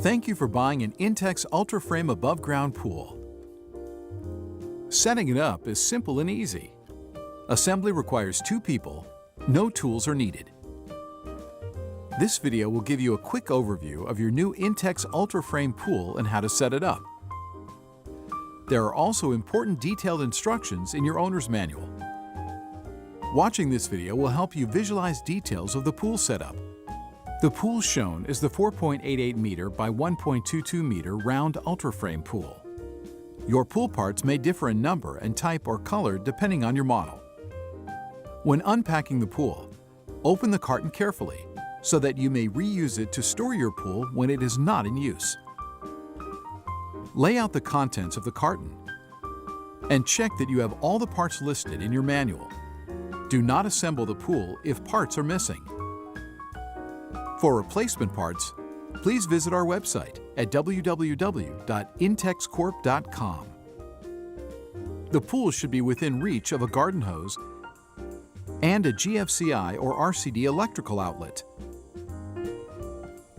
Thank you for buying an Intex UltraFrame above-ground pool. Setting it up is simple and easy. Assembly requires 2 people. No tools are needed. This video will give you a quick overview of your new Intex UltraFrame pool and how to set it up. There are also important detailed instructions in your owner's manual. Watching this video will help you visualize details of the pool setup. The pool shown is the 4.88 meter by 1.22 meter round UltraFrame pool. Your pool parts may differ in number and type or color depending on your model. When unpacking the pool, open the carton carefully so that you may reuse it to store your pool when it is not in use. Lay out the contents of the carton and check that you have all the parts listed in your manual. Do not assemble the pool if parts are missing. For replacement parts, please visit our website at www.intexcorp.com. The pool should be within reach of a garden hose and a GFCI or RCD electrical outlet.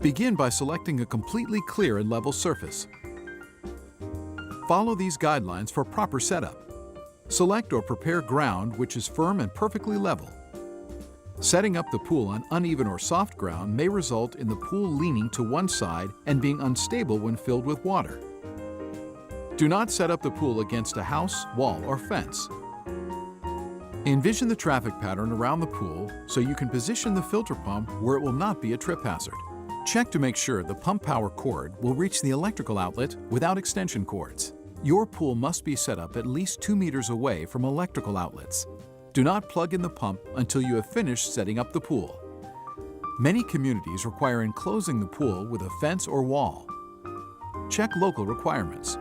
Begin by selecting a completely clear and level surface. Follow these guidelines for proper setup. Select or prepare ground which is firm and perfectly level. Setting up the pool on uneven or soft ground may result in the pool leaning to one side and being unstable when filled with water. Do not set up the pool against a house, wall, or fence. Envision the traffic pattern around the pool so you can position the filter pump where it will not be a trip hazard. Check to make sure the pump power cord will reach the electrical outlet without extension cords. Your pool must be set up at least 2 meters away from electrical outlets. Do not plug in the pump until you have finished setting up the pool. Many communities require enclosing the pool with a fence or wall. Check local requirements.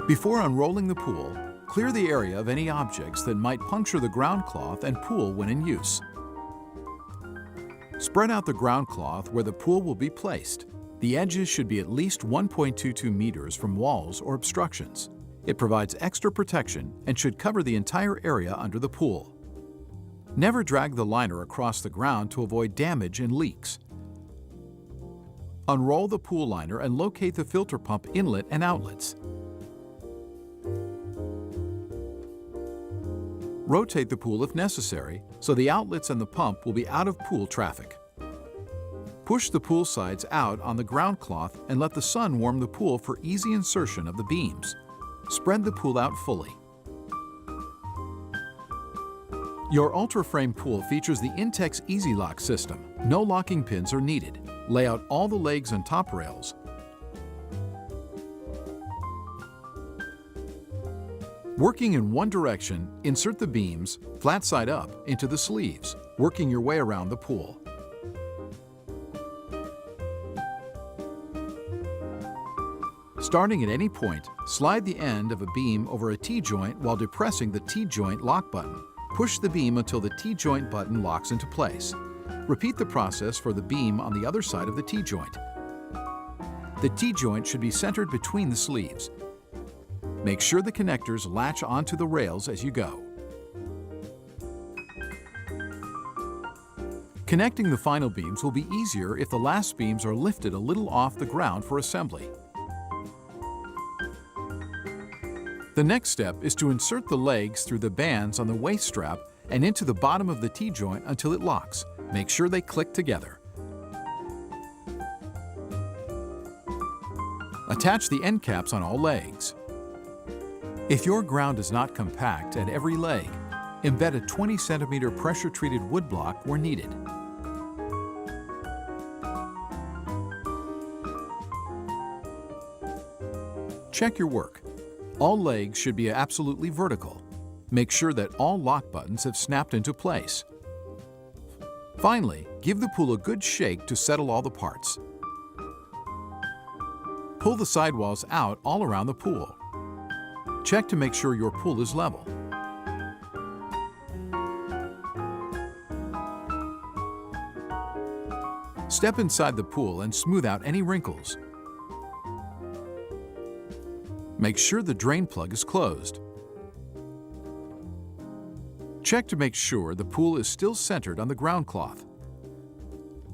Before unrolling the pool, clear the area of any objects that might puncture the ground cloth and pool when in use. Spread out the ground cloth where the pool will be placed. The edges should be at least 1.22 meters from walls or obstructions. It provides extra protection and should cover the entire area under the pool. Never drag the liner across the ground to avoid damage and leaks. Unroll the pool liner and locate the filter pump inlet and outlets. Rotate the pool if necessary, so the outlets and the pump will be out of pool traffic. Push the pool sides out on the ground cloth and let the sun warm the pool for easy insertion of the beams. Spread the pool out fully. Your UltraFrame pool features the Intex Easy Lock system. No locking pins are needed. Lay out all the legs and top rails. Working in one direction, insert the beams, flat side up, into the sleeves, working your way around the pool. Starting at any point, slide the end of a beam over a T-joint while depressing the T-joint lock button. Push the beam until the T-joint button locks into place. Repeat the process for the beam on the other side of the T-joint. The T-joint should be centered between the sleeves. Make sure the connectors latch onto the rails as you go. Connecting the final beams will be easier if the last beams are lifted a little off the ground for assembly. The next step is to insert the legs through the bands on the waist strap and into the bottom of the T-joint until it locks. Make sure they click together. Attach the end caps on all legs. If your ground is not compact at every leg, embed a 20 centimeter pressure-treated wood block where needed. Check your work. All legs should be absolutely vertical. Make sure that all lock buttons have snapped into place. Finally, give the pool a good shake to settle all the parts. Pull the sidewalls out all around the pool. Check to make sure your pool is level. Step inside the pool and smooth out any wrinkles. Make sure the drain plug is closed. Check to make sure the pool is still centered on the ground cloth.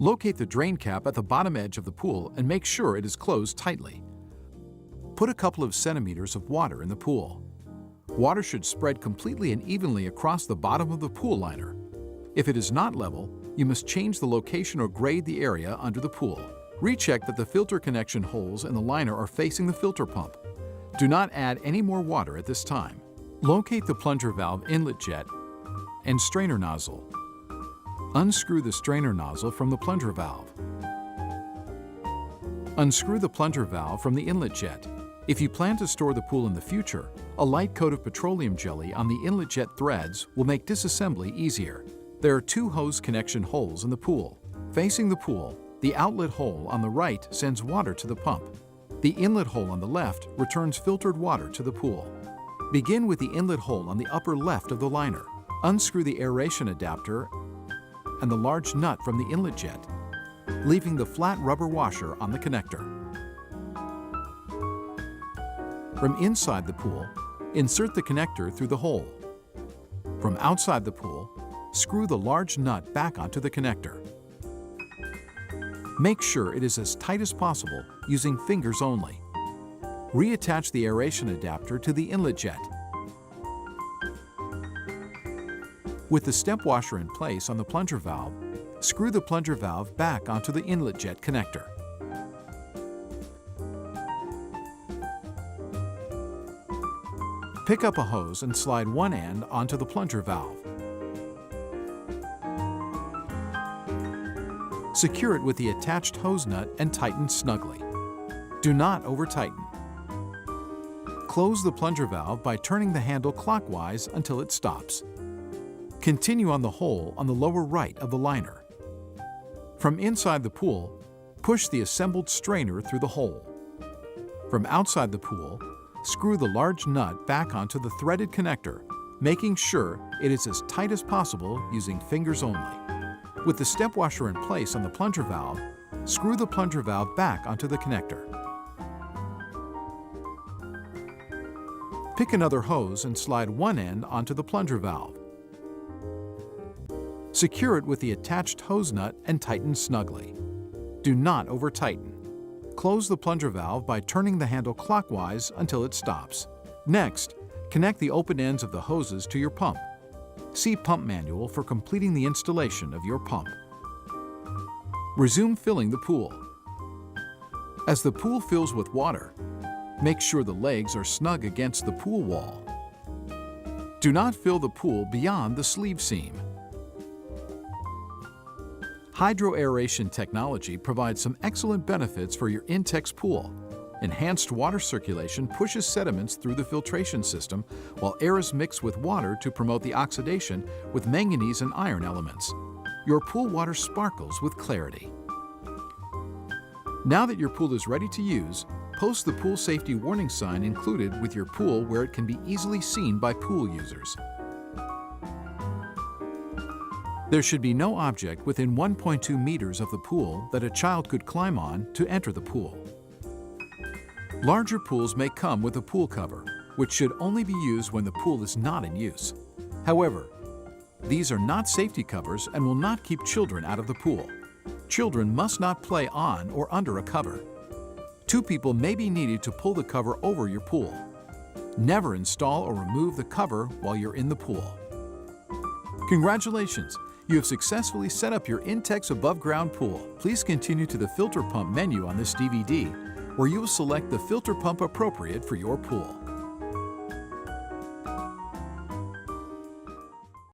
Locate the drain cap at the bottom edge of the pool and make sure it is closed tightly. Put a couple of centimeters of water in the pool. Water should spread completely and evenly across the bottom of the pool liner. If it is not level, you must change the location or grade the area under the pool. Recheck that the filter connection holes in the liner are facing the filter pump. Do not add any more water at this time. Locate the plunger valve inlet jet and strainer nozzle. Unscrew the strainer nozzle from the plunger valve. Unscrew the plunger valve from the inlet jet. If you plan to store the pool in the future, a light coat of petroleum jelly on the inlet jet threads will make disassembly easier. There are 2 hose connection holes in the pool. Facing the pool, the outlet hole on the right sends water to the pump. The inlet hole on the left returns filtered water to the pool. Begin with the inlet hole on the upper left of the liner. Unscrew the aeration adapter and the large nut from the inlet jet, leaving the flat rubber washer on the connector. From inside the pool, insert the connector through the hole. From outside the pool, screw the large nut back onto the connector. Make sure it is as tight as possible using fingers only. Reattach the aeration adapter to the inlet jet. With the step washer in place on the plunger valve, screw the plunger valve back onto the inlet jet connector. Pick up a hose and slide one end onto the plunger valve. Secure it with the attached hose nut and tighten snugly. Do not over-tighten. Close the plunger valve by turning the handle clockwise until it stops. Continue on the hole on the lower right of the liner. From inside the pool, push the assembled strainer through the hole. From outside the pool, screw the large nut back onto the threaded connector, making sure it is as tight as possible using fingers only. With the step washer in place on the plunger valve, screw the plunger valve back onto the connector. Pick another hose and slide one end onto the plunger valve. Secure it with the attached hose nut and tighten snugly. Do not over-tighten. Close the plunger valve by turning the handle clockwise until it stops. Next, connect the open ends of the hoses to your pump. See Pump Manual for completing the installation of your pump. Resume filling the pool. As the pool fills with water, make sure the legs are snug against the pool wall. Do not fill the pool beyond the sleeve seam. Hydroaeration technology provides some excellent benefits for your Intex pool. Enhanced water circulation pushes sediments through the filtration system, while air is mixed with water to promote the oxidation with manganese and iron elements. Your pool water sparkles with clarity. Now that your pool is ready to use, post the pool safety warning sign included with your pool where it can be easily seen by pool users. There should be no object within 1.2 meters of the pool that a child could climb on to enter the pool. Larger pools may come with a pool cover, which should only be used when the pool is not in use. However, these are not safety covers and will not keep children out of the pool. Children must not play on or under a cover. 2 people may be needed to pull the cover over your pool. Never install or remove the cover while you're in the pool. Congratulations! You have successfully set up your Intex above-ground pool. Please continue to the filter pump menu on this DVD, where you will select the filter pump appropriate for your pool.